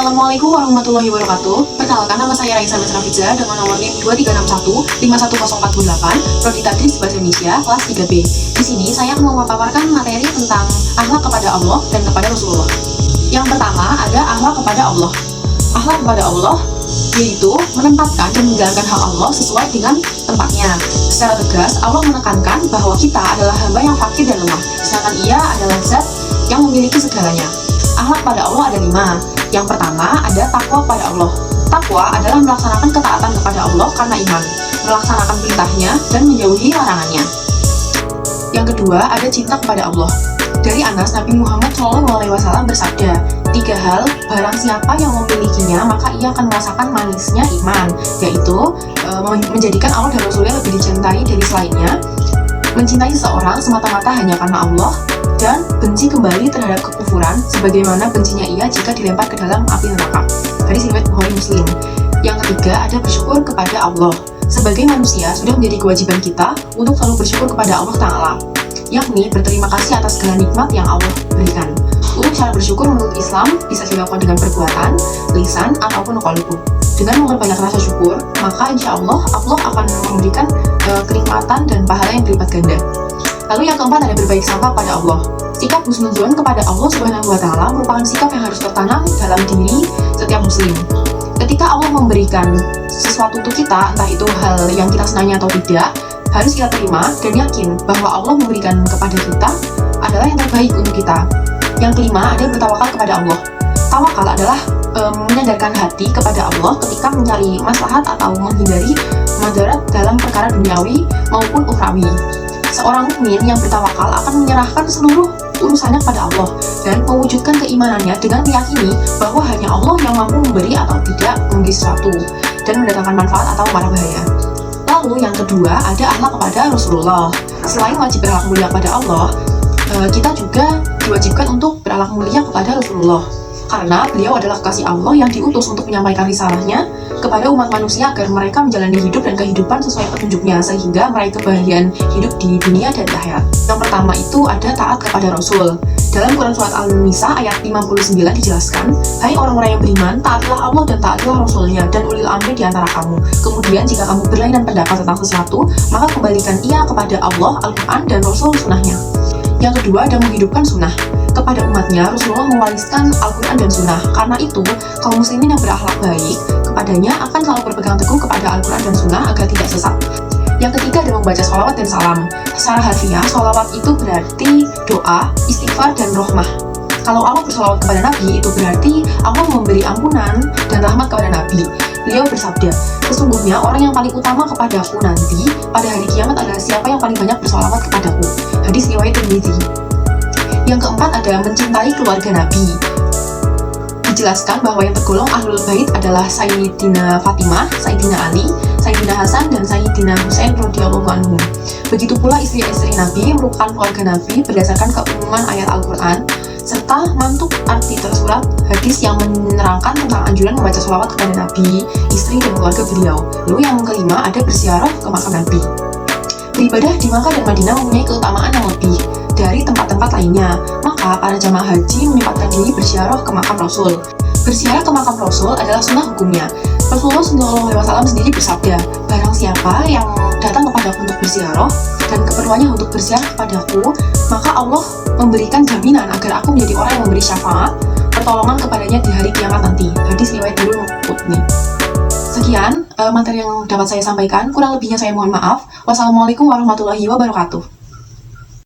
Assalamualaikum warahmatullahi wabarakatuh. Perkenalkan, nama saya Raisa Nasrafiza dengan nomor NIM 2361 51048, Prodi Tadris Bahasa Indonesia, kelas 3B. Di sini saya akan memaparkan materi tentang akhlak kepada Allah dan kepada Rasulullah. Yang pertama ada akhlak kepada Allah. Akhlak kepada Allah yaitu menempatkan dan menjalankan hak Allah sesuai dengan tempatnya. Secara tegas, Allah menekankan bahwa kita adalah hamba yang fakir dan lemah, sedangkan Ia adalah zat yang memiliki segalanya. Akhlak pada Allah ada 5. Yang pertama ada takwa pada Allah. Takwa adalah melaksanakan ketaatan kepada Allah karena iman, melaksanakan perintahnya dan menjauhi larangannya. Yang kedua ada cinta kepada Allah. Dari Anas, Nabi Muhammad SAW bersabda, 3 hal barang siapa yang memilikinya maka ia akan merasakan manisnya iman, yaitu menjadikan Allah dan Rasulnya lebih dicintai dari selainnya, mencintai seseorang semata-mata hanya karena Allah, dan benci kembali terhadap kekufuran sebagaimana bencinya ia jika dilempar ke dalam api neraka. Hadis riwayat Bukhari Muslim. Yang ketiga ada bersyukur kepada Allah. Sebagai manusia sudah menjadi kewajiban kita untuk selalu bersyukur kepada Allah Ta'ala, yakni berterima kasih atas segala nikmat yang Allah berikan. Untuk cara bersyukur menurut Islam bisa dilakukan dengan perbuatan, lisan, ataupun qalbu. Dengan memperbanyak rasa syukur, maka insya Allah akan memberikan kenikmatan dan pahala yang berlipat ganda. Lalu yang keempat ada berbaik sangka pada Allah. Sikap husnudzon kepada Allah Subhanahu wa Ta'ala merupakan sikap yang harus tertanam dalam diri setiap muslim. Ketika Allah memberikan sesuatu untuk kita, entah itu hal yang kita senangi atau tidak, harus kita terima dan yakin bahwa Allah memberikan kepada kita adalah yang terbaik untuk kita. Yang kelima ada bertawakal kepada Allah. Tawakal adalah menyandarkan hati kepada Allah ketika mencari maslahat atau menghindari madarat dalam perkara duniawi maupun ukhrawi. Seorang mukmin yang bertawakal akan menyerahkan seluruh urusannya kepada Allah dan mewujudkan keimanannya dengan meyakini bahwa hanya Allah yang mampu memberi atau tidak memberi sesuatu dan mendatangkan manfaat atau mara bahaya. Lalu yang kedua ada akhlak kepada Rasulullah. Selain wajib berakhlak mulia kepada Allah, kita juga diwajibkan untuk berakhlak mulia kepada Rasulullah, karena beliau adalah kekasih Allah yang diutus untuk menyampaikan risalahnya kepada umat manusia agar mereka menjalani hidup dan kehidupan sesuai petunjuknya sehingga meraih kebahagiaan hidup di dunia dan di akhirat. Yang pertama itu ada taat kepada Rasul. Dalam Quran Surat Al-Nisa ayat 59 dijelaskan, hai orang-orang yang beriman, taatlah Allah dan taatlah Rasulnya dan ulil amri di antara kamu. Kemudian jika kamu berlainan pendapat tentang sesuatu, maka kembalikan ia kepada Allah, Al-Quran, dan Rasul sunnahnya. Yang kedua ada menghidupkan sunnah. Kepada umatnya, Rasulullah mewariskan Al-Quran dan Sunnah. Karena itu, kaum muslimin yang berakhlak baik kepadanya akan selalu berpegang teguh kepada Al-Quran dan Sunnah agar tidak sesat. Yang ketiga ada membaca sholawat dan salam. Secara harfiah, sholawat itu berarti doa, istighfar, dan rahmah. Kalau Allah bersolawat kepada Nabi, itu berarti Allah memberi ampunan dan rahmat kepada Nabi. Beliau bersabda, sesungguhnya orang yang paling utama kepadaku nanti pada hari kiamat adalah siapa yang paling banyak bersolawat kepadaku. Hadis riwayat Tirmidzi. Yang keempat ada mencintai keluarga Nabi. Dijelaskan bahwa yang tergolong Ahlul Bait adalah Sayyidina Fatimah, Sayyidina Ali, Sayyidina Hasan, dan Sayyidina Husain radhiyallahu anhum. Begitu pula istri-istri Nabi merupakan keluarga Nabi berdasarkan keumuman ayat Al-Quran serta mantuk arti tersurat hadis yang menerangkan tentang anjuran membaca sholawat kepada Nabi, istri, dan keluarga beliau. Lalu yang kelima ada berziarah ke makam Nabi. Beribadah di Makkah dan Madinah mempunyai keutamaan yang lebih dari tempat-tempat lainnya, maka para jamaah haji menyempatkan diri berziarah ke makam Rasul. Berziarah ke makam Rasul adalah sunnah hukumnya. Rasulullah SAW sendiri bersabda, barang siapa yang datang kepadaku untuk berziarah dan keperluannya untuk berziarah kepadaku, maka Allah memberikan jaminan agar aku menjadi orang yang memberi syafaat, pertolongan kepadanya di hari kiamat nanti. Hadis riwayat Daraqutni. Sekian materi yang dapat saya sampaikan, kurang lebihnya saya mohon maaf. Wassalamualaikum warahmatullahi wabarakatuh.